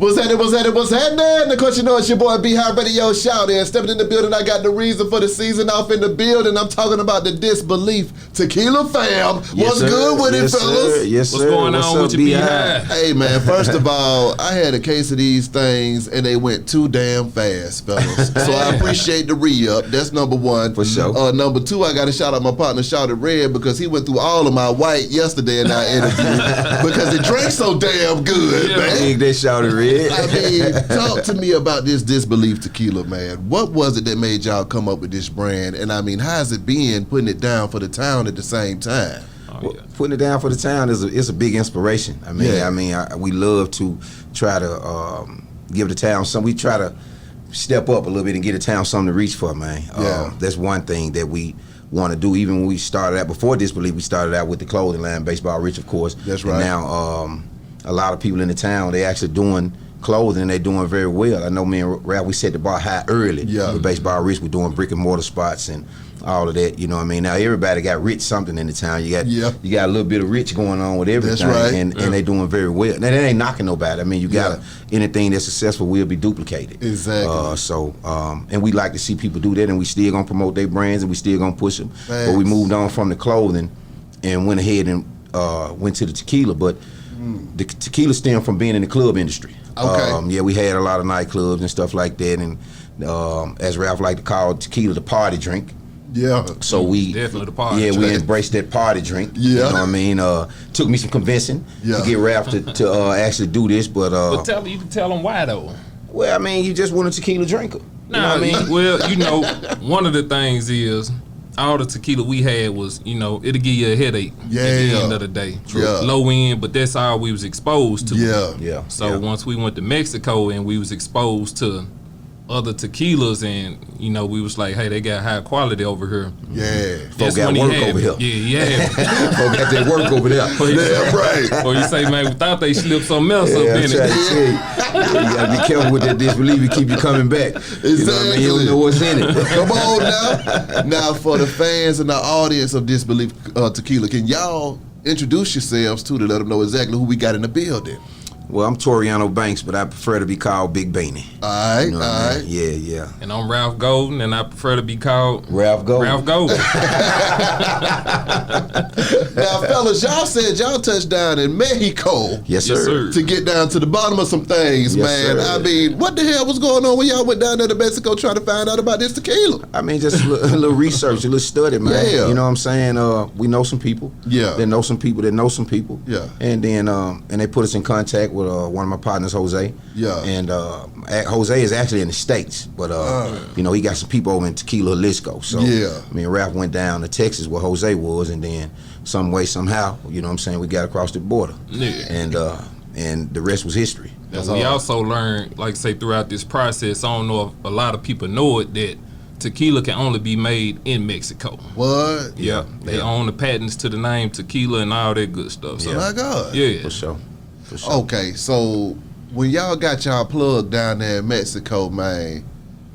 What's happening? Of course, you know it's your boy B High Radio Shout in. Stepping in the building, I got the reason for the season off in the building. I'm talking about the Disbelef Tequila fam. What's good with it, fellas? Yes, sir. What's going on with your B High? Hey, man, first of all, I had a case of these things and they went too damn fast, fellas. So I appreciate the re-up. That's number one. For sure. Number two, I got to shout out my partner, Shouted Red, because he went through all of my white yesterday in our interview because it drank so damn good, man. They Shouted Red. I mean, talk to me about this Disbelef Tequila, man. What was it that made y'all come up with this brand? And I mean, how's it been putting it down for the town at the same time? Well, putting it down for the town is a big inspiration. I mean, we love to try to give the town some. We try to step up a little bit and get the town something to reach for, man. That's one thing that we want to do. Even when we started out before Disbelef, we started out with the clothing line, Baseball Rich, of course. That's right. And now a lot of people in the town, they actually doing clothing and they doing very well. I know me and Ralph, we set the bar high early with Baseball Rich. We're doing brick and mortar spots and all of that, you know what I mean? Now everybody got rich something in the town. You got a little bit of rich going on with everything. That's right. And they doing very well. Now that ain't knocking nobody. I mean, you got anything that's successful will be duplicated. Exactly. And we like to see people do that, and we still gonna promote their brands and we still gonna push them. Thanks. But we moved on from the clothing and went ahead and went to the tequila. But the tequila stemmed from being in the club industry. Okay. We had a lot of nightclubs and stuff like that, and as Ralph liked to call tequila the party drink. Yeah. So we definitely the party drink. we embraced that party drink. You know what I mean? Took me some convincing to get Ralph to actually do this, but you can tell them why though. Well, I mean, you just want a tequila drinker. You know what I mean? Well, you know, one of the things is all the tequila we had was, you know, it'll give you a headache at the end of the day. Low end, but that's all we was exposed to. So once we went to Mexico and we was exposed to other tequilas, and you know, we was like, hey, they got high quality over here. Folk got work over here. Folk got that work over there. Right. Or you say, man, we thought they slipped something else up in it. You gotta be careful with that Disbelef. It keep you coming back. Exactly. You know what I mean? You don't know what's in it. Come on now. Now, for the fans and the audience of Disbelef Tequila, can y'all introduce yourselves to let them know exactly who we got in the building? Well, I'm Toriano Banks, but I prefer to be called Big Beanie. All right, you know I mean? Yeah. And I'm Ralph Golden, and I prefer to be called Ralph Golden. Now, fellas, y'all said y'all touched down in Mexico. Yes, sir. To get down to the bottom of some things, man. Sir. I mean, what the hell was going on when y'all went down there to Mexico trying to find out about this tequila? I mean, just a little research, a little study, man. Yeah. You know what I'm saying? We know some people. Yeah. They know some people that know some people. Yeah. And then and they put us in contact with one of my partners, Jose. Yeah. And Jose is actually in the States, but you know, he got some people over in Tequila, Jalisco. So me and Ralph went down to Texas where Jose was, and then some way, somehow, you know what I'm saying, we got across the border. And the rest was history. And we also learned, like say, throughout this process, I don't know if a lot of people know it, that tequila can only be made in Mexico. What? Yeah. They own the patents to the name tequila and all that good stuff. So, oh my God. Yeah. For sure. Okay, so when y'all got y'all plugged down there in Mexico, man,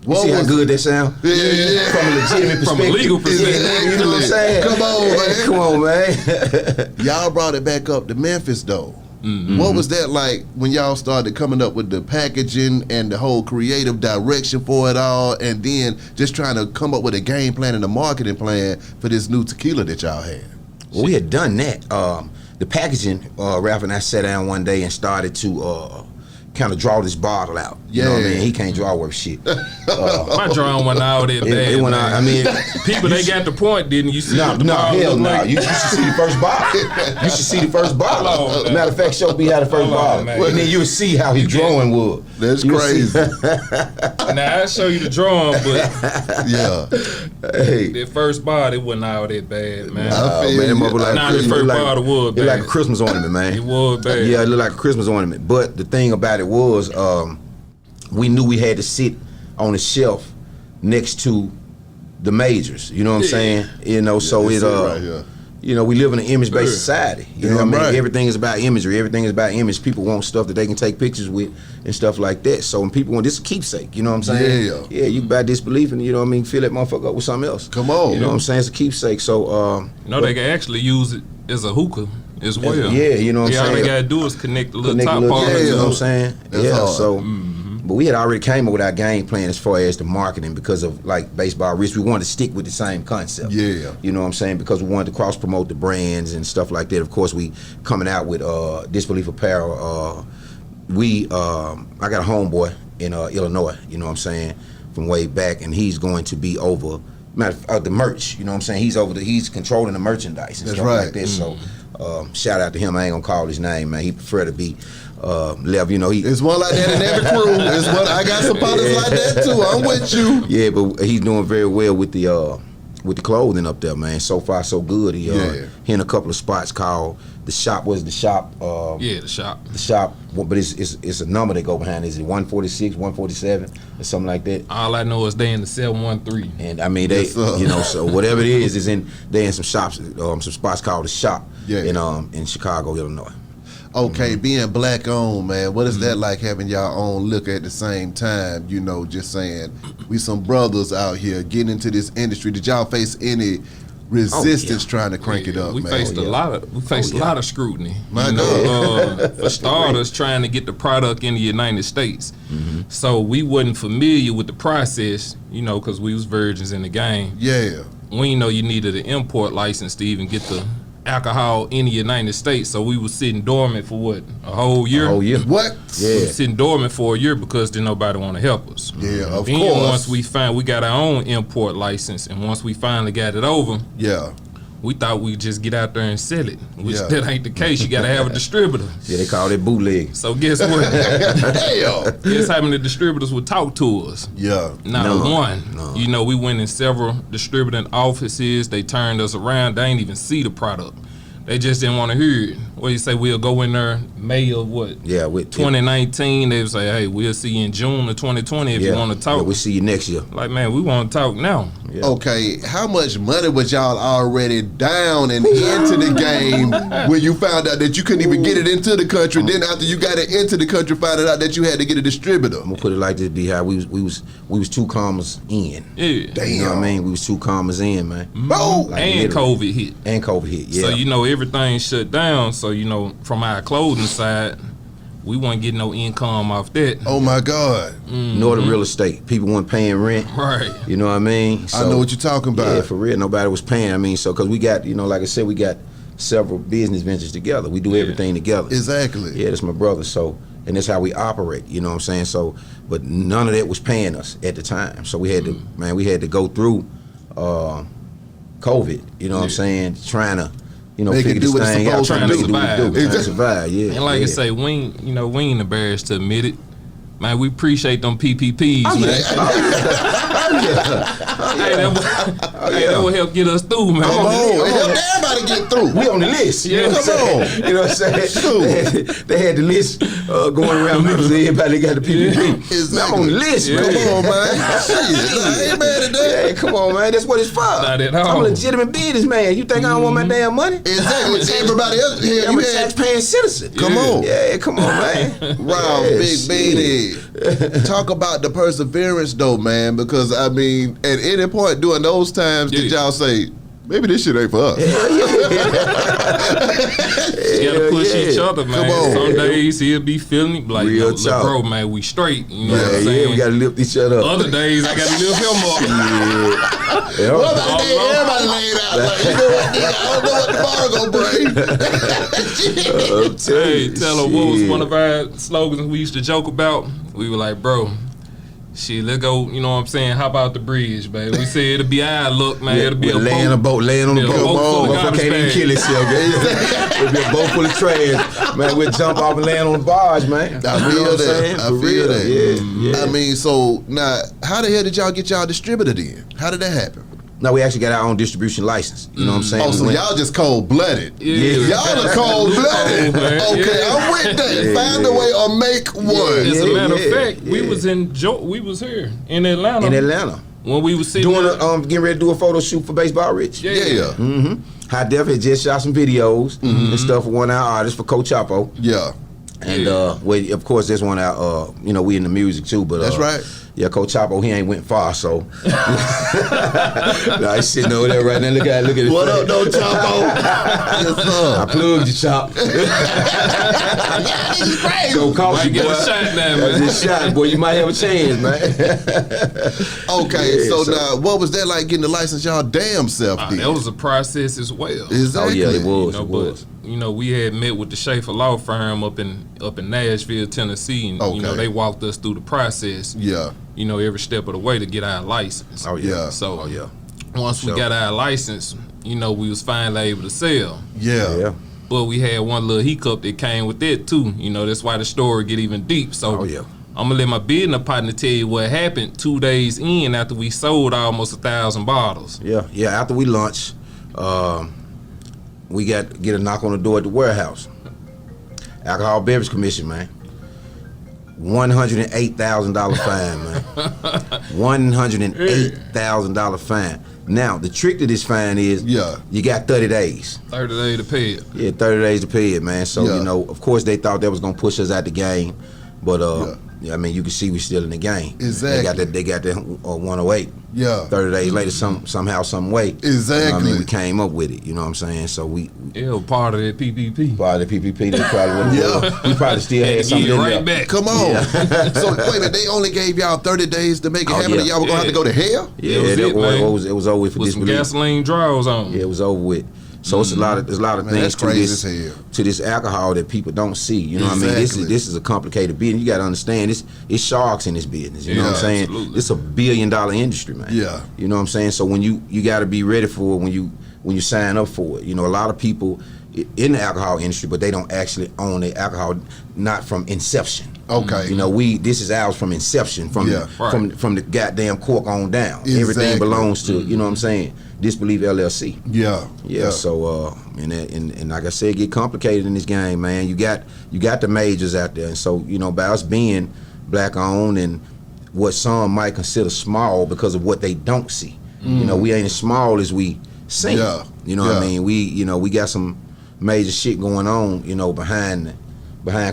you see how good that sound? Yeah. From a legitimate perspective. From a legal perspective. You know what I'm saying? Come on, man. Come on, man. Y'all brought it back up to Memphis, though. What was that like when y'all started coming up with the packaging and the whole creative direction for it all, and then just trying to come up with a game plan and a marketing plan for this new tequila that y'all had? Well, we had done that. The packaging, Ralph and I sat down one day and started to kind of draw this bottle out. You know what I mean? He can't draw worth shit. My drawing went out that bad. It went out. I mean, people, they got the point, didn't you? See no, hell no. Like? You should see the first bottle. You should see the first bottle. Matter of fact, show me how the first bottle. And then you'll see how his drawing was. That's crazy. Now, I'll show you the drawing, but hey, that first bottle, it wasn't all that bad, man. The first bottle was bad. It like a Christmas ornament, man. It was bad. Yeah, it looked like a Christmas ornament. But the thing about it was, we knew we had to sit on the shelf next to the majors. You know what I'm saying? You know, so you know, we live in an image-based society. You know what I mean? Everything is about imagery. Everything is about image. People want stuff that they can take pictures with and stuff like that. So when people want this, is a keepsake. You know what I'm saying? Yeah, you buy Disbelef and, you know what I mean, fill that motherfucker up with something else. Come on. You know what I'm saying? It's a keepsake. So they can actually use it as a hookah. as well. Yeah, you know what I'm saying? All they gotta do is connect the little top part. You know what I'm saying? That's hard. So, but we had already came up with our game plan as far as the marketing because of like Baseball Rich. We wanted to stick with the same concept. Yeah. You know what I'm saying? Because we wanted to cross promote the brands and stuff like that. Of course, we coming out with Disbelef Apparel. I got a homeboy in Illinois, you know what I'm saying, from way back, and he's going to be over the merch, you know what I'm saying? He's controlling the merchandise and stuff like that. So shout out to him. I ain't gonna call his name, man. He prefer to be left, you know. It's one like that in every crew. It's one. I got some partners like that too. I'm with you. Yeah, but he's doing very well with the clothing up there, man. So far, so good. He in a couple of spots called the shop. The shop? The shop. The shop, but it's a number they go behind. Is it 146, 147, or something like that? All I know is they in the 713. And I mean they, you know, so whatever it is they in some shops, some spots called the shop. In Chicago, Illinois. Okay, being black owned, man, what is that like having y'all own liquor at the same time? You know, just saying, we some brothers out here getting into this industry. Did y'all face any resistance trying to crank it up, we man? Faced a lot of scrutiny. My God. For starters, trying to get the product in the United States. So we wasn't familiar with the process, you know, because we was virgins in the game. Yeah. We didn't know you needed an import license to even get the alcohol in the United States, so we was sitting dormant for what, a whole year? A whole year. What? Yeah. We was sitting dormant for a year because didn't nobody want to help us. Yeah, of then course. Once we got our own import license, and once we finally got it over, we thought we'd just get out there and sell it, which that ain't the case. You got to have a distributor. Yeah, they call it bootleg. So guess what? Damn. Guess how many distributors would talk to us? Yeah. Not one. No. You know, we went in several distributing offices. They turned us around. They ain't even see the product. They just didn't want to hear it. What you say? We'll go in there May of what? Yeah, with 2019. They would say, "Hey, we'll see you in June of 2020 if you want to talk." Yeah, we'll see you next year. Like, man, we want to talk now. Yeah. Okay, how much money was y'all already down and into the game when you found out that you couldn't even get it into the country? Then after you got it into the country, found out that you had to get a distributor. I'm gonna put it like this: B. How we was 2 commas in. Yeah, damn. You know what I mean? We was 2 commas in, man. Oh, like and COVID hit. And COVID hit. Yeah. So you know everything shut down. So you know from our clothing side, we wasn't getting no income off that. Oh my God. Nor the real estate. People weren't paying rent. Right. You know what I mean? So, I know what you're talking about. Yeah, for real. Nobody was paying. I mean, so because we got, you know, like I said, we got several business ventures together. We do everything together. Exactly. Yeah, that's my brother. So, and that's how we operate. You know what I'm saying? So, but none of that was paying us at the time. So we had to, man, we had to go through COVID. You know what I'm saying? Trying to, you know, figure this thing out, trying to survive. Yeah. And like I say, we ain't embarrassed to admit it. Man, we appreciate them PPPs, man. That will help get us through, man. Come on, it helped everybody get through. We on the list. Yeah, come on. You know what I'm saying? They had the list going around Memphis. Everybody got the PPP. Exactly. I'm on the list, man. Come on, man. Shit, I ain't mad at that. Yeah, come on, man. That's what it's for. Not at all. I'm a legitimate businessman. You think I don't want my damn money? Exactly. Everybody else here, I'm a tax-paying citizen. Come on. Yeah, come on, man. Wow, Big Beanie. Talk about the perseverance, though, man, because, I mean, at any point during those times, did y'all say, maybe this shit ain't for us? You gotta push each other, man. Come on. Some days he'll be feeling like, Real look, bro, man, we straight. You know what I'm saying? Yeah, we gotta lift each other up. Other days, I gotta lift him up. Well, that day, everybody laid out. Like, you know what, nigga, I don't know what tomorrow gonna bring. Hey, tell her what was one of our slogans we used to joke about. We were like, bro, shit, let's go, you know what I'm saying, hop out the bridge, baby. We said it'll be our look, man. It'll be a boat. Laying on the boat. Motherfucker Can't even kill itself. It'll be a boat full of trash. Man, we'll jump off and land on the barge, man. I feel that. I feel that. Yeah. I mean, so now, how the hell did y'all get y'all distributor then? How did that happen? No, we actually got our own distribution license. You know what I'm saying? Oh, so y'all just cold-blooded. Yeah. Y'all are cold-blooded. Okay, I'm with that. Find a way or make one. As a matter of fact, we was here in Atlanta. When we was sitting getting ready to do a photo shoot for Baseball Rich. Yeah. Mm-hmm. High Def had just shot some videos and stuff for one of our artists for Coach Chapo. Yeah. And of course, there's one out. We in the music too, but that's right. Yeah, Coach Chapo, he ain't went far, so. Nah, he's sitting over there right now. Look at it. What up, though, Chapo? Yes, sir. I plugged you, Chop. Go cost you, Get boy. a shot now, man. Just shot, boy. You might have a chance, man. Okay, Yeah, so now, what was that like getting the license y'all damn self did? That was a process as well. Exactly. Oh, yeah, it was. You know, but we had met with the Schaefer Law Firm up in Nashville, Tennessee, and you know they walked us through the process. Yeah. You know, every step of the way to get our license. Oh yeah. So yeah. once we got our license, you know, we was finally able to sell. Yeah. But we had one little hiccup that came with it too. You know, that's why the story get even deep. So I'm gonna let my business partner tell you what happened 2 days in after we sold almost 1,000 bottles. Yeah. After we launched, we get a knock on the door at the warehouse. Alcohol Beverage Commission, man. $108,000 fine, man. $108,000 fine. Now, the trick to this fine is you got 30 days. 30 days to pay it. Yeah, 30 days to pay it, man. So, you know, of course, they thought that was going to push us out the game. But, I mean, you can see we still in the game. Exactly. They got that 108. Yeah. 30 days later, somehow, some way. Exactly. You know what I mean, we came up with it. You know what I'm saying? So we part of that PPP. Part of the PPP, they probably we probably still had something in there. Back. Come on. Yeah. So wait a minute, they only gave y'all 30 days to make it happen, and y'all were gonna have to go to hell? Yeah, it was over with for with some gasoline draws on. Yeah, it was over with. So it's there's a lot of things to this alcohol that people don't see. You know what I mean? This is a complicated business. You got to understand it's sharks in this business. You know what I'm saying? Absolutely. It's a $1 billion industry, man. Yeah. You know what I'm saying? So when you got to be ready for it when you sign up for it. You know, a lot of people in the alcohol industry, but they don't actually own the alcohol, not from inception. Okay. You know, this is ours from inception, from the goddamn cork on down. Exactly. Everything belongs to, you know what I'm saying, Disbelef LLC. Yeah. So and like I said, it get complicated in this game, man. You got the majors out there, and so, you know, by us being black owned and what some might consider small because of what they don't see. You know, we ain't as small as we seem. Yeah. You know what I mean? We got some major shit going on, you know, behind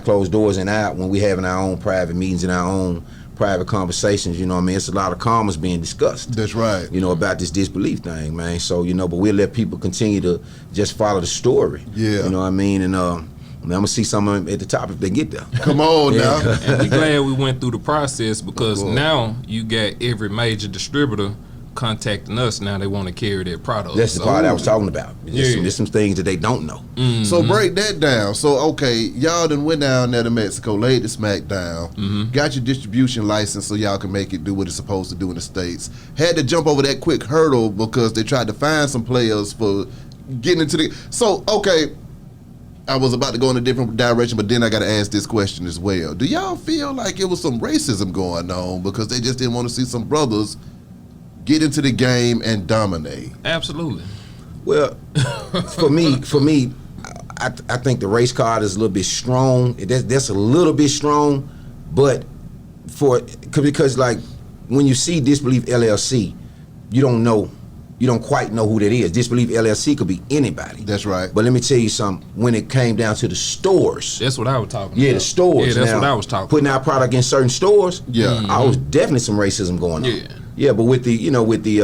closed doors and out when we having our own private meetings and our own private conversations. You know what I mean? It's a lot of commas being discussed. That's right. You know, about this disbelief thing, man. So, you know, but we'll let people continue to just follow the story. Yeah. You know what I mean? And I'm gonna see some of them at the top if they get there. Come on now. And we glad we went through the process because now you got every major distributor contacting us. Now they want to carry their product. That's the part I was talking about. There's some things that they don't know. Mm-hmm. So break that down. So okay, y'all done went down there to Mexico, laid the smack down, got your distribution license so y'all can make it do what it's supposed to do in the States. Had to jump over that quick hurdle because they tried to find some players for getting into the. So okay, I was about to go in a different direction, but then I got to ask this question as well. Do y'all feel like it was some racism going on because they just didn't want to see some brothers get into the game and dominate? Absolutely. Well, for me, I think the race card is a little bit strong. That's a little bit strong, but because like when you see Disbelef LLC, you don't quite know who that is. Disbelef LLC could be anybody. That's right. But let me tell you something. When it came down to the stores, that's what I was talking about. Yeah, the stores. Yeah, that's what I was talking putting about. our product in certain stores. Yeah, I was definitely some racism going on. Yeah, but with the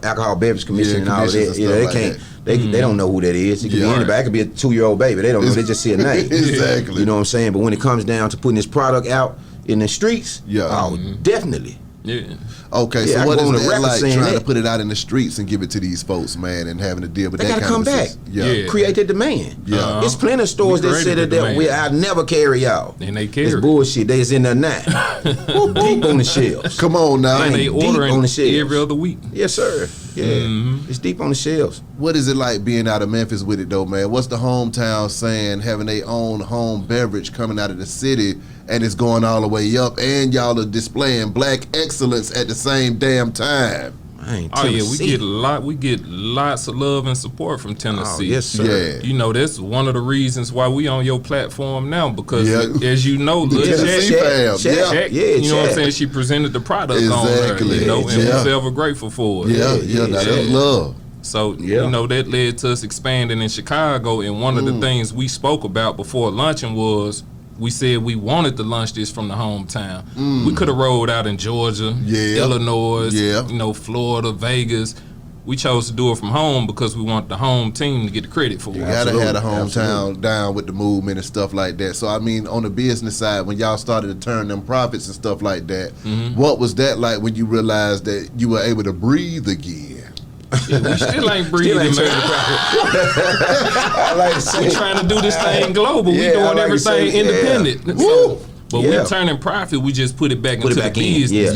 Alcohol Beverage Commission and all of that, they can't. They don't know who that is. It could be anybody. It could be a 2-year-old baby. They don't know. They just see a name. Exactly. You know what I'm saying? But when it comes down to putting this product out in the streets, definitely. Yeah. Okay, so what is that like trying to put it out in the streets and give it to these folks, man, and having to deal with that kind of come back. Create that demand. There's plenty of stores that said that I never carry y'all. And they carry. It's bullshit. They is in there now. Deep on the shelves. Come on now. And they ordering on the shelves every other week. Yes, sir. Yeah. It's deep on the shelves. What is it like being out of Memphis with it though, man? What's the hometown saying, having their own home beverage coming out of the city and it's going all the way up, and y'all are displaying black excellence at the same damn time? Oh yeah, we get lots of love and support from Tennessee. Oh, yes, sir. Yeah. You know, that's one of the reasons why we on your platform now, because as you know, Tennessee fam. Check, you know what I'm saying? She presented the product on her, you know, and we're forever grateful for it. That's love. So, you know, that led to us expanding in Chicago, and one of the things we spoke about before luncheon was we said we wanted to launch this from the hometown. We could have rolled out in Georgia, Illinois, Florida, Vegas. We chose to do it from home because we want the home team to get the credit for it. You gotta have the hometown down with the movement and stuff like that. So I mean, on the business side, when y'all started to turn them profits and stuff like that, what was that like when you realized that you were able to breathe again? Yeah, we still ain't breathing, man. I like to say, we trying to do this thing global. We doing everything independent. So, but we turning profit. We just put it back into the business.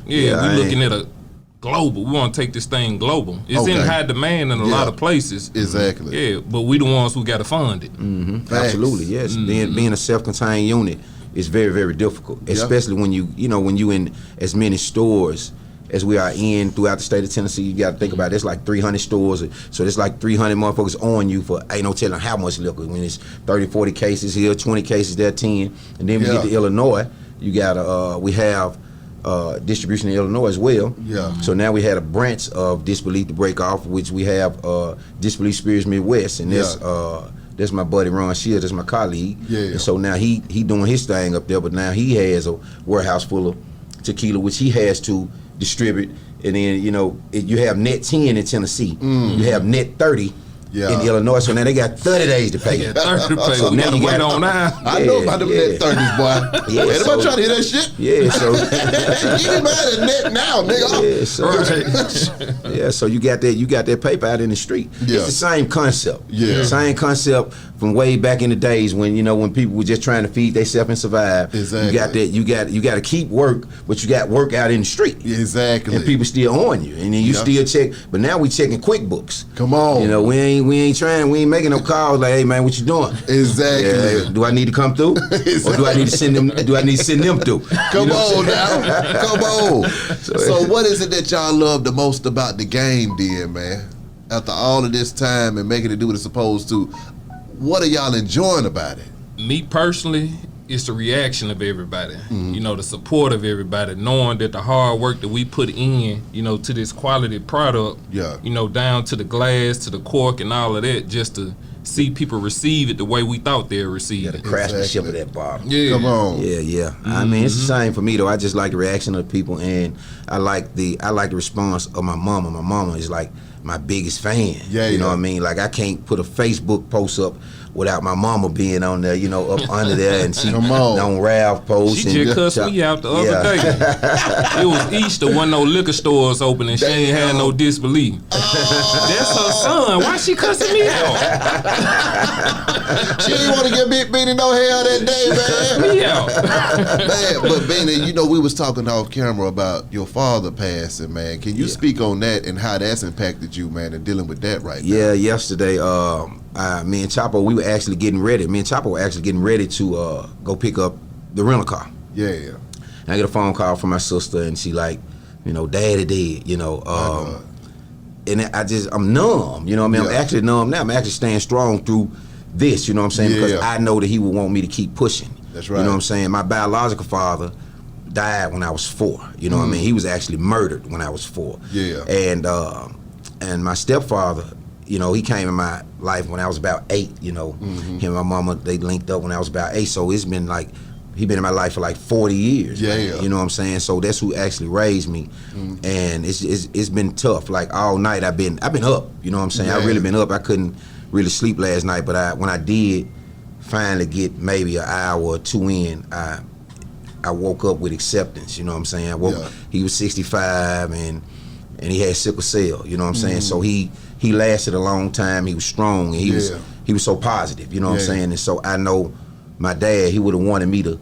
We looking at a global. We want to take this thing global. It's in high demand in a lot of places. Exactly. Yeah, but we the ones who got to fund it. Absolutely, yes. Being a self-contained unit is very, very difficult, especially when you in as many stores as we are in throughout the state of Tennessee. You got to think about it. There's like 300 stores, so there's like 300 motherfuckers on you for ain't no telling how much liquor. When it's 30, 40 cases here, 20 cases there, 10, and then we get to Illinois. You got we have distribution in Illinois as well. Yeah. So now we had a branch of Disbelef to break off, which we have Disbelef Spirits Midwest, and that's my buddy Ron Shields, that's my colleague. And so now he doing his thing up there, but now he has a warehouse full of tequila, which he has to distribute. And then you have net 10 in Tennessee, you have net 30 in Illinois, so now they got 30 days to pay. So now you wait on now. I know about them net 30s, boy. Anybody trying to hear that shit? Yeah, so get him out of net now, nigga. So you got that paper out in the street. It's the same concept. Same concept from way back in the days when when people were just trying to feed themselves and survive. Exactly. You got to keep work, but you got work out in the street. Exactly. And people still on you, and then you still check. But now we checking QuickBooks. Come on. We ain't making no calls like, hey man, what you doing? Exactly. Do I need to come through, or do I need to send them? Do I need to send them through? Come on now. Come on. So what is it that y'all love the most about the game, then, man? After all of this time and making it do what it's supposed to, what are y'all enjoying about it? Me personally, it's the reaction of everybody. The support of everybody, knowing that the hard work that we put in, to this quality product, down to the glass, to the cork and all of that, just to see people receive it the way we thought they'd receive it. The craftsmanship of that bottle. Yeah. Come on. Yeah. I mean, it's the same for me though. I just like the reaction of the people, and I like the response of my mama. My mama is like my biggest fan. You know what I mean? Like I can't put a Facebook post up without my mama being on there, up under there, and she on Ralph post. She just cussed me out the other day. It was Easter, wasn't no liquor stores open, and she ain't had no Disbelef. That's her son. Why she cussing me out? She didn't want to get Big Beanie no hell that day, man. Me out. Man, but Beanie, we was talking off camera about your father passing, man. Can you speak on that and how that's impacted you, man, and dealing with that right now? Yeah, yesterday, me and Chapo, we were actually getting ready. Me and Chapo were actually getting ready to go pick up the rental car. Yeah. And I get a phone call from my sister, and she like, Daddy dead, and I'm numb, I'm actually numb now. I'm actually staying strong through this, because I know that he would want me to keep pushing. That's right. You know what I'm saying? My biological father died when I was 4, what I mean? He was actually murdered when I was 4. Yeah. And my stepfather, he came in my life when I was about 8, Him and my mama, they linked up when I was about 8, so it's been like, he been in my life for like 40 years. Yeah. You know what I'm saying? So that's who actually raised me. And it's been tough. Like all night I've been up, you know what I'm saying? I really been up. I couldn't really sleep last night, but when I did finally get maybe an hour or 2 in, I woke up with acceptance, you know what I'm saying? He was 65 and he had sickle cell, you know what I'm saying? So he lasted a long time. He was strong, and he was so positive, you know what I'm saying? And so I know my dad, he would have wanted me to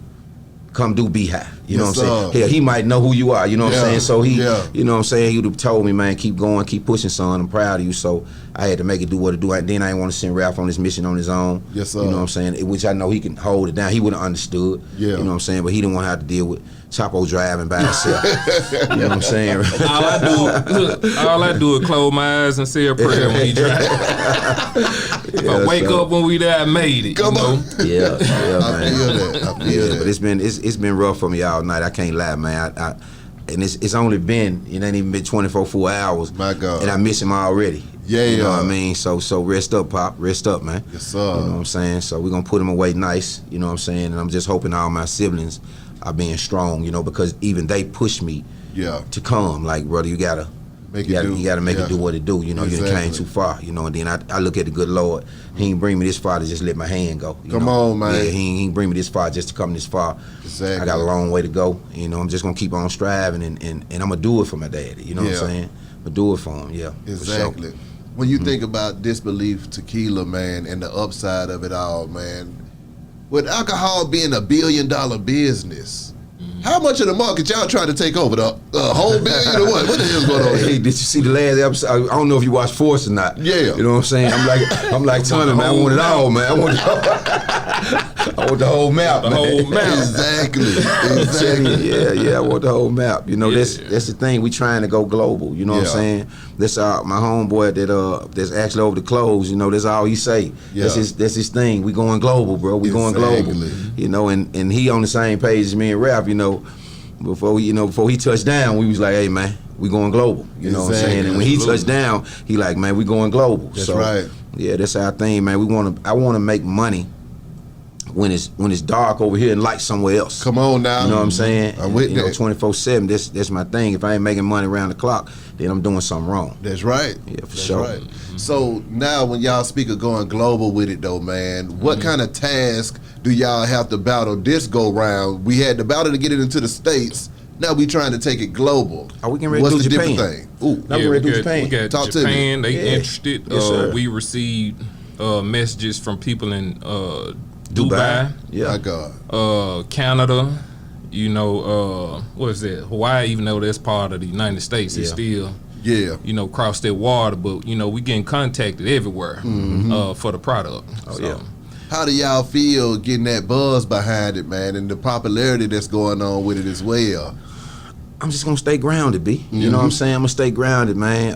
come do Beehive, you know what I'm saying? Hell, he might know who you are, you know what I'm saying? So he, you know what I'm saying, he would have told me, man, keep going, keep pushing, son, I'm proud of you. So I had to make it do what it do. And then I didn't want to send Ralph on this mission on his own. Yes, sir. You know what I'm saying? Which I know he can hold it down. He would have understood, you know what I'm saying? But he didn't want to have to deal with Chapo driving by himself. You know what I'm saying? All I do is close my eyes and say a prayer when he drives. If I wake up when we there, I made it. Come on. Yeah, I man. feel that. But it's been rough for me all night. I can't lie, man. and it's only been, it ain't even been 24 full hours. My God. And I miss him already. Yeah, you know what I mean? So rest up, Pop. Rest up, man. Yes, sir. You know what I'm saying? So we're gonna put him away nice, you know what I'm saying? And I'm just hoping all my siblings are being strong, you know, because even they push me to come. Like, brother, you gotta make it do what it do. You know, you done came too far, you know, and then I look at the good Lord. He ain't bring me this far to just let my hand go. Come on, man. Yeah, he ain't bring me this far just to come this far. Exactly. I got a long way to go. You know, I'm just gonna keep on striving and I'm gonna do it for my daddy. You know what I'm saying? I'm gonna do it for him, Exactly. For sure. When you think about Disbelef Tequila, man, and the upside of it all, man, with alcohol being $1 billion business, how much of the market y'all trying to take over? The whole billion or what? What the hell's going on here? Hey, did you see the last episode? I don't know if you watched Force or not. Yeah. You know what I'm saying? I'm like Tommy, man. I want it all, man. I want the whole map, man. The whole map. Exactly. Yeah, I want the whole map. You know, that's the thing. We trying to go global. You know what I'm saying? That's my homeboy that's actually over the clothes. You know, that's all he say. Yeah. That's his thing. We going global, bro. We going global. You know, and he on the same page as me and Rap. You know, before he touched down, we was like, hey man, we going global. You know what I'm saying? And when he touched down, he like, man, we going global. That's right. Yeah, that's our thing, man. I want to make money when it's dark over here and light somewhere else. Come on now. You know what I'm saying? I'm with that. 24/7. That's my thing. If I ain't making money around the clock, then I'm doing something wrong. That's right. Yeah, for sure. Right. So now when y'all speak of going global with it though, man, what kind of task do y'all have to battle this go round? We had to battle to get it into the States. Now we trying to take it global. Are we getting ready What's to do the Japan? different thing? Ooh. Now we're ready to do Japan. We got Talk Japan. to me. They interested. Yes, sir. We received messages from people in Dubai. Yeah. My God. Canada. You know, what is that? Hawaii, even though that's part of the United States, it's still cross that water. But you know, we getting contacted everywhere for the product. How do y'all feel getting that buzz behind it, man, and the popularity that's going on with it as well? I'm just gonna stay grounded, B. You know what I'm saying? I'm gonna stay grounded, man.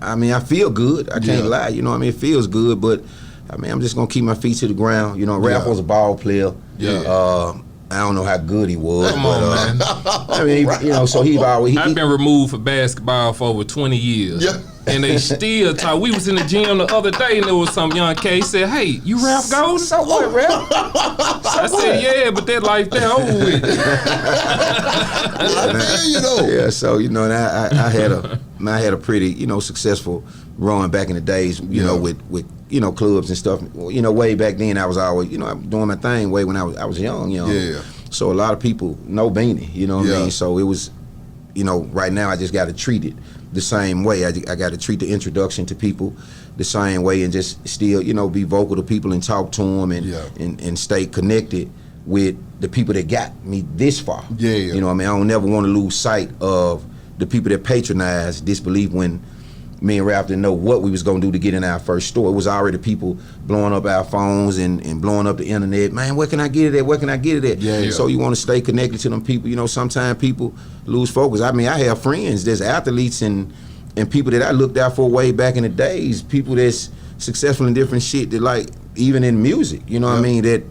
I mean, I feel good. I can't lie. You know what I mean? It feels good, but I mean, I'm just gonna keep my feet to the ground. You know, Ralph was a ball player. I don't know how good he was. Come on, man. I mean, you know, so I've been removed for basketball for over 20 years. Yeah. And they still talk. We was in the gym the other day and there was some young K said, hey, you Ralph Golden? So what, Ralph? I said, yeah, but that life there over with. Yeah, so, you know, and I had a pretty, you know, successful run back in the days, you know, with you know, clubs and stuff. You know, way back then I was always, you know, doing my thing way when I was young, you know. Yeah. So a lot of people know Beanie, you know what I mean? So it was, you know, right now I just got to treat it the same way. I got to treat the introduction to people the same way and just still, you know, be vocal to people and talk to them and stay connected with the people that got me this far. Yeah. You know what I mean? I don't never want to lose sight of the people that patronize Disbelef when me and Ralph didn't know what we was gonna do to get in our first store. It was already people blowing up our phones and blowing up the internet. Man, where can I get it at? Where can I get it at? Yeah. So you want to stay connected to them people. You know, sometimes people lose focus. I mean, I have friends, there's athletes and people that I looked out for way back in the days, people that's successful in different shit that like, even in music, you know what I mean, that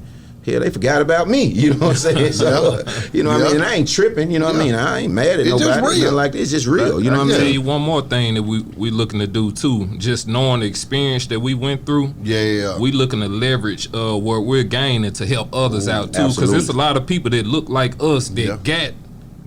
hell, they forgot about me, you know what I'm saying? So, you know what I mean? And I ain't tripping, you know what I mean? I ain't mad at nobody. Just real. Like, it's just real, you know what I'm I'll tell saying? you one more thing that we looking to do too. Just knowing the experience that we went through. Yeah. We looking to leverage what we're gaining to help others out too. Because there's a lot of people that look like us that got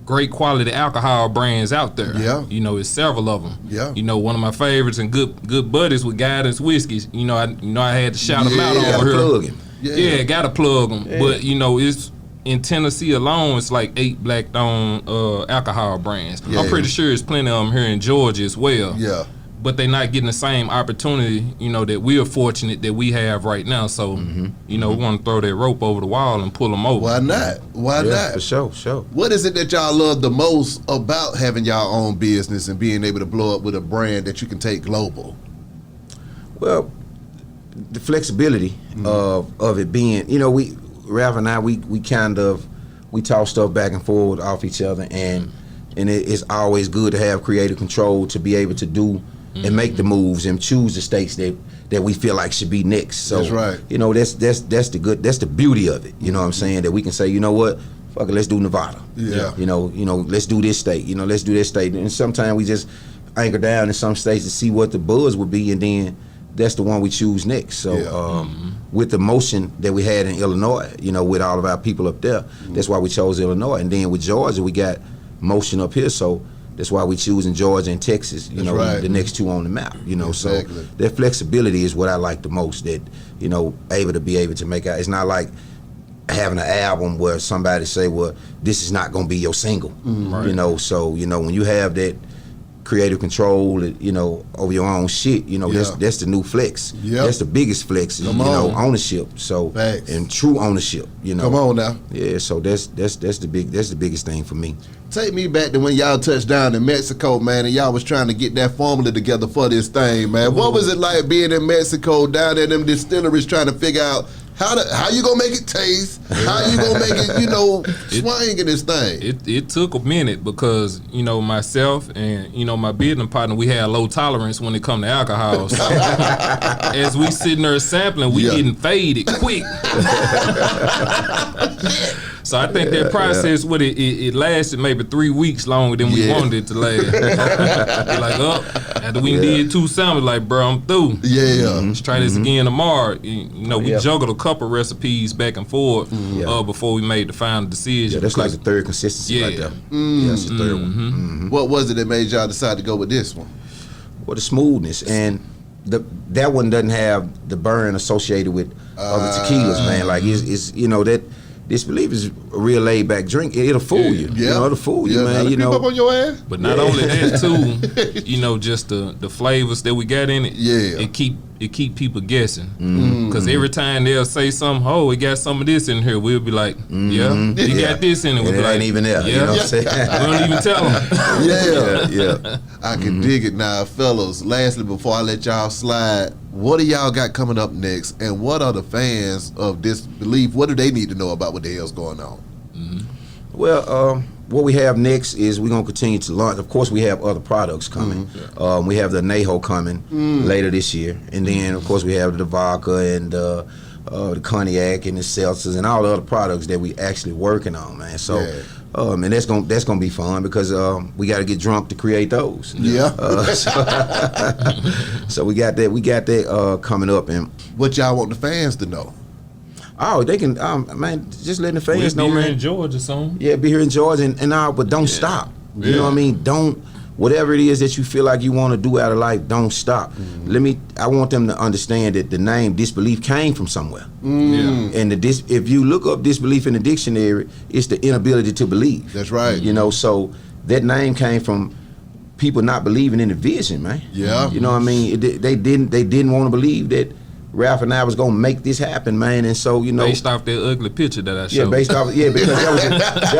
great quality alcohol brands out there. Yeah. You know, it's several of them. Yeah. You know, one of my favorites and good buddies with Guidance Whiskeys. You know, I had to shout them out over here. Plug him. Yeah, gotta plug them. Yeah. But you know, it's in Tennessee alone, it's like 8 black-owned alcohol brands. Yeah. I'm pretty sure there's plenty of them here in Georgia as well. Yeah. But they're not getting the same opportunity, you know, that we're fortunate that we have right now. So, you know, we want to throw that rope over the wall and pull them over. Why not? Why not? For sure. What is it that y'all love the most about having y'all own business and being able to blow up with a brand that you can take global? Well, the flexibility of it being, you know, Ralph and I, we talk stuff back and forth off each other, and it's always good to have creative control to be able to do and make the moves and choose the states that we feel like should be next. So that's right. You know, that's the beauty of it. You know what I'm saying? That we can say, you know what, fuck it, let's do Nevada. Yeah. You know, let's do this state. You know, let's do this state. And sometimes we just anchor down in some states to see what the buzz would be, and then that's the one we choose next. So with the motion that we had in Illinois, you know, with all of our people up there, that's why we chose Illinois. And then with Georgia, we got motion up here, so that's why we choosing Georgia and Texas, you know, the next two on the map, you know. Exactly. So that flexibility is what I like the most, that, you know, able to make out. It's not like having an album where somebody say, well, this is not going to be your single, you know. So, you know, when you have that creative control, you know, over your own shit, you know, that's the new flex. That's the biggest flex, you know, ownership. So and true ownership, you know. Come on now. Yeah, so that's the biggest thing for me. Take me back to when y'all touched down in Mexico, man, and y'all was trying to get that formula together for this thing, man. What was it like being in Mexico, down there in them distilleries, trying to figure out how you gonna make it taste? How you gonna make it, you know, swing in this thing? It took a minute because, you know, myself and, you know, my business partner, we had low tolerance when it come to alcohol. So as we sitting there sampling, we getting faded quick. So I think that process, it lasted maybe 3 weeks longer than we wanted it to last. Like, after we did 2 samples, like, bro, I'm through. Let's try this again tomorrow. You know, we juggled a couple recipes back and forth before we made the final decision. Yeah, that's like the third consistency right there. Yeah, that's the third one. What was it that made y'all decide to go with this one? Well, the smoothness, and that one doesn't have the burn associated with other tequilas, man. Like, it's you know, that Disbelef is a real laid back drink. It'll fool you. You know, it'll fool you, man. You know, up on your ass. But not only that too, you know, just the flavors that we got in it. It keep people guessing. Because every time they'll say something, oh, we got some of this in here, we'll be like, you got this in it. We'll be like, ain't even there. You know what I'm saying? We don't even tell them. I can dig it now, fellas. Lastly, before I let y'all slide, what do y'all got coming up next, and what are the fans of Disbelef? What do they need to know about what the hell's going on? Well, what we have next is we're gonna continue to launch. Of course, we have other products coming. We have the Anejo coming later this year, and then of course we have the vodka and the cognac and the seltzers and all the other products that we actually working on, man. So. And that's gonna be fun because we got to get drunk to create those. So we got that coming up. And what y'all want the fans to know? Oh, they can, man, just letting the fans know, man. Be here in Georgia soon. Yeah, be here in Georgia and but don't stop. You know what I mean? Don't, whatever it is that you feel like you want to do out of life, don't stop. I want them to understand that the name Disbelef came from somewhere. And if you look up Disbelef in the dictionary, it's the inability to believe. That's right. You know, so that name came from people not believing in the vision, man. Yeah. You know what I mean? They didn't want to believe that Ralph and I was gonna make this happen, man, and so, you know, based off that ugly picture that I showed. Because that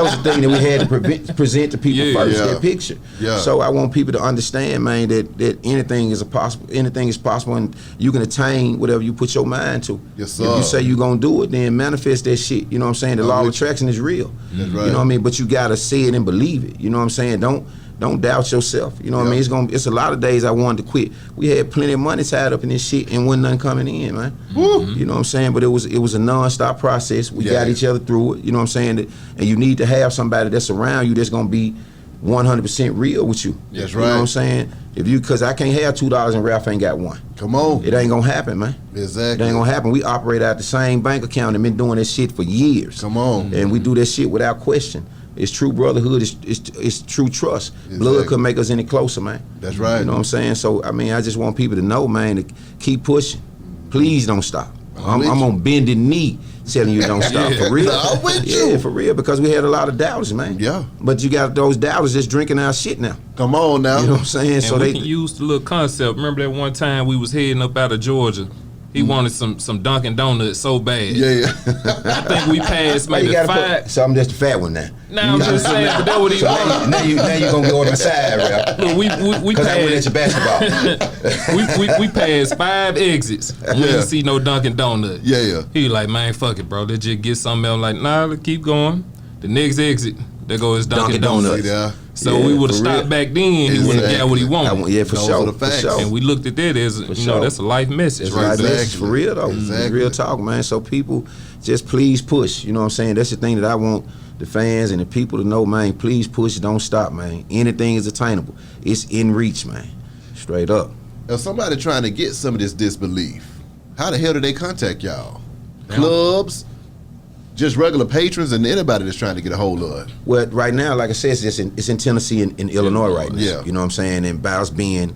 was the thing that we had to present to people first. That picture. So I want people to understand, man, that anything is possible, and you can attain whatever you put your mind to. Yes, sir. If you say you're gonna do it, then manifest that shit. You know what I'm saying? The law of attraction is real. That's right. You know what I mean? But you gotta say it and believe it. You know what I'm saying? Don't doubt yourself. You know what I mean? It's a lot of days I wanted to quit. We had plenty of money tied up in this shit and wasn't nothing coming in, man. You know what I'm saying? But it was a non-stop process. We got each other through it. You know what I'm saying? And you need to have somebody that's around you that's gonna be 100% real with you. That's right. You know what I'm saying? Because I can't have $2 and Ralph ain't got one. Come on. It ain't gonna happen, man. Exactly. It ain't gonna happen. We operate out the same bank account and been doing this shit for years. Come on. And we do that shit without question. It's true brotherhood. It's true trust. Exactly. Blood couldn't make us any closer, man. That's right. You know what I'm saying? So I mean, I just want people to know, man, to keep pushing. Please don't stop. I'm on bended knee telling you don't stop. For real. I'm with you. Yeah, for real, because we had a lot of doubters, man. Yeah. But you got those doubters that's drinking our shit now. Come on now. You know what I'm saying? And so we they can use the little concept. Remember that one time we was heading up out of Georgia? He wanted some Dunkin' Donuts so bad. Yeah. I think we passed maybe 5. So I'm just a fat one now. Now I'm just saying, but that what he wanted. Now you gonna go on my side, Ralph. Look, we Because I went at passed. your basketball. we passed 5 exits. We didn't see no Dunkin' Donut. Yeah. He like, man, fuck it, bro. Let's just get something else. Like, nah, let's keep going. The next exit, there goes Dunkin' Donuts. Yeah. So we would have stopped back then. He would have got what he wanted. Yeah, for sure. For sure. And we looked at that as, that's a life message. It's right. Exactly. For real though. Exactly. Real talk, man. So people just please push. You know what I'm saying? That's the thing that I want the fans and the people to know, man, please push, don't stop, man. Anything is attainable. It's in reach, man. Straight up. If somebody trying to get some of this Disbelef, how the hell do they contact y'all? Clubs, just regular patrons, and anybody that's trying to get a hold of it? Well, right now, like I said, it's in Tennessee and in Illinois right now. Yeah. You know what I'm saying? And by us being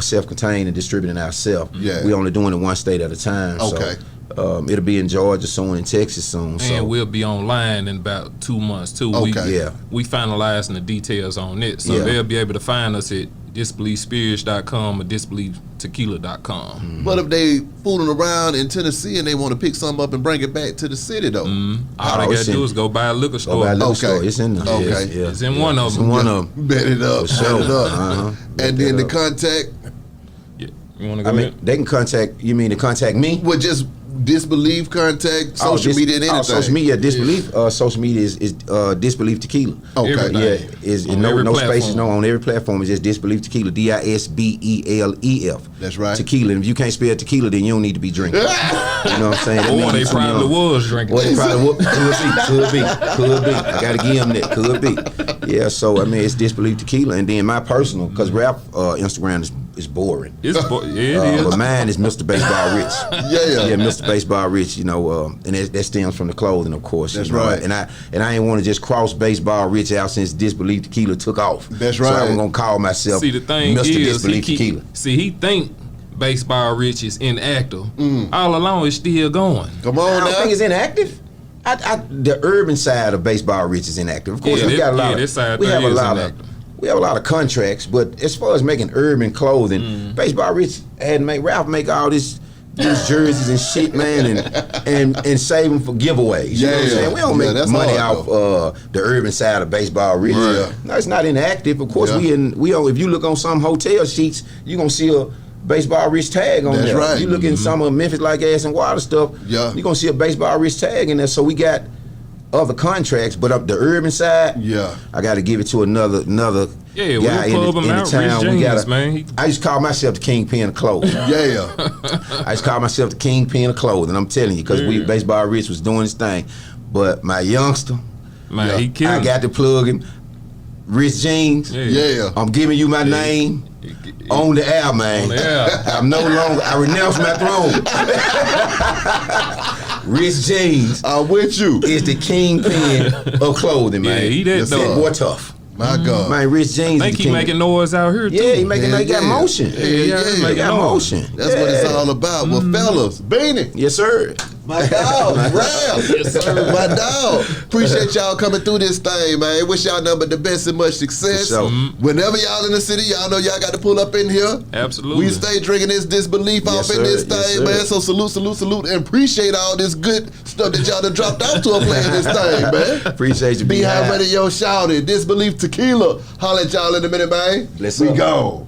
self-contained and distributing ourselves, we only doing it one state at a time. Okay. So it'll be in Georgia soon, in Texas soon. And we'll be online in about 2 months too. Okay. We finalizing the details on it, so they'll be able to find us at disbelefspirits.com or disbeleftequila.com. But if they fooling around in Tennessee and they want to pick something up and bring it back to the city though, all they gotta do is go buy a liquor store. Go buy a liquor store. It's in there. Okay. It's in one of them. It's in one of them. bet it up, For sure. bet it up. And then the contact You want to go ahead? they can contact. You mean to contact me? with just Disbelef contact, social media and anything. Social media, Disbelef. Social media is Disbelef Tequila. Okay. Everything. Yeah, is On no every spaces, platform. no on every platform. It's just Disbelef Tequila, Disbelef. That's right. Tequila. And if you can't spell tequila, then you don't need to be drinking. You know what I'm saying? That Or means they you're too probably young. was drinking. Well, they probably could be. I gotta give them that. Could be. Yeah. So I mean, it's Disbelef Tequila, and then my personal, because rap Instagram is boring. It is. But mine is Mr. Baseball Rich. Yeah. Mr. Baseball Rich. You know, and that stems from the clothing, of course. That's you know, right. And I ain't want to just cross Baseball Rich out since Disbelef Tequila took off. That's So right. I was gonna call myself See, the thing Mr. is, Disbelef Tequila. he think Baseball Rich is inactive. All along, it's still going. Come I on don't now. think it's inactive. The urban side of Baseball Rich is inactive. Of course, Yeah, we got a lot. this side We have a is lot inactive. We have a lot of contracts, but as far as making urban clothing, Baseball Rich had to make Ralph make all these jerseys and shit, man, and save them for giveaways. You know what I'm saying? We don't make that's money hard, off the urban side of Baseball Rich. Right. No, it's not inactive. Of course, Yeah. if you look on some hotel sheets, you gonna see a Baseball Rich tag on That's there. right. You look in some of Memphis like ass and water stuff, Yeah. you're gonna see a Baseball Rich tag in there. So we got other contracts, but up the urban side, I got to give it to another Yeah, guy we'll club him in the out. town. Rich We James, gotta, man. I just call myself the kingpin of clothing. I just call myself the kingpin of clothing. I'm telling you, because Baseball Rich was doing his thing, but my youngster, Man, he killed. I got to plug him. Rich Jeans. Yeah. I'm giving you my name on the air, man. On the air. I'm no longer. I renounce my throne. Rich Jeans I'm with you. is the kingpin of clothing, man. Yeah, he that sir. dog. Boy, tough. My God. Man, Rich Jeans. I think is the he king. making noise out here too. Yeah, he making. Yeah, He got yeah. motion. Yeah. He got motion. That's what it's all about. Well, fellas, Beanie, Yes, sir. my dog, Ralph. Yes, sir. My dog. Appreciate y'all coming through this thing, man. Wish y'all nothing but the best and much success. For sure. Whenever y'all in the city, y'all know y'all got to pull up in here. Absolutely. We stay drinking this Disbelef off in sir. this Yes, thing, sir. man. So salute, and appreciate all this good stuff that y'all done dropped off to a play in this thing, man. Appreciate you. Behind Radio shouted, Disbelef Tequila. Holla at y'all in a minute, man. Let's we go. go.